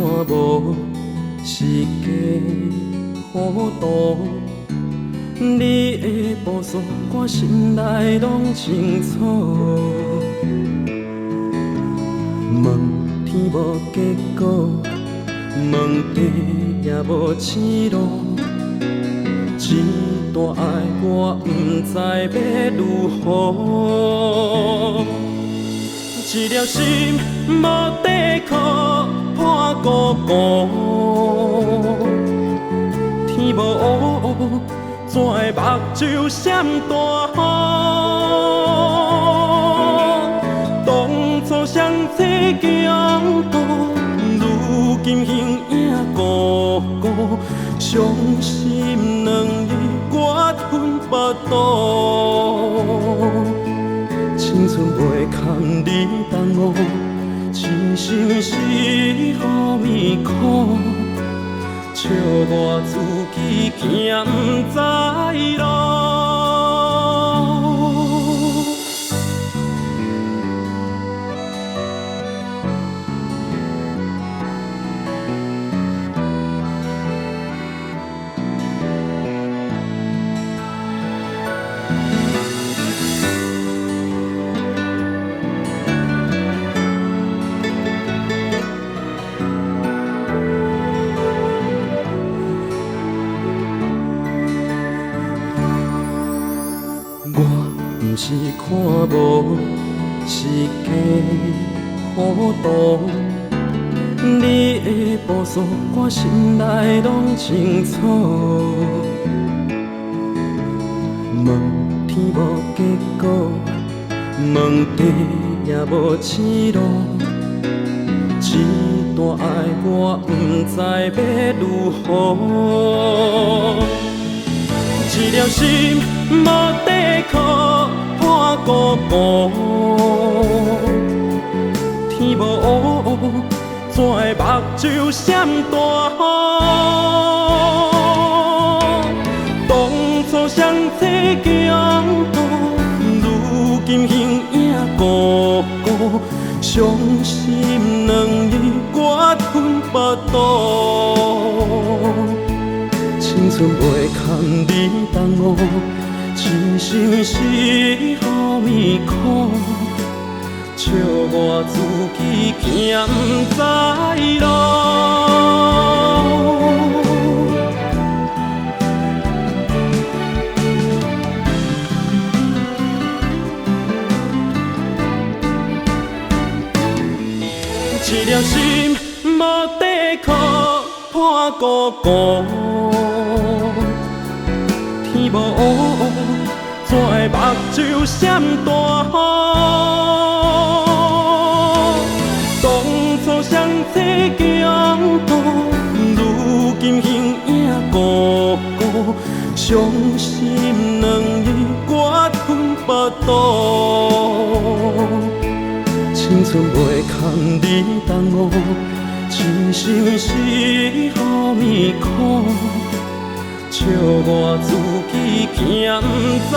无是假糊涂。你的步数，我心内拢清楚。问天无结果，问地也无生路。这段爱我不知要如何。一粒心无底靠，破孤孤。天无乌，怎会目睭闪大雨？当初双齐强渡，如今形影孤孤。伤心两字，我吞腹肚。青春袂堪你耽误，真心是何物苦？笑我自己行不知路。不是看无，是假糊涂。你的步数，我心内拢清楚。问天无结果，问地也无生路。这段爱我不知要如何。一粒心无底靠，破孤孤。天无乌，怎会目睭闪大雨？当初双齐强渡，如今形影孤孤。伤心两字，我吞腹肚。青春袂堪你耽误，真心是何物苦？笑我自己行不知路。一粒心无底靠，破孤孤。天无乌，怎会目睭闪大雨？当初双齐强渡，如今形影孤孤。伤心两字，我吞腹肚。青春袂堪你耽误，真心是何物苦？笑我自己行不知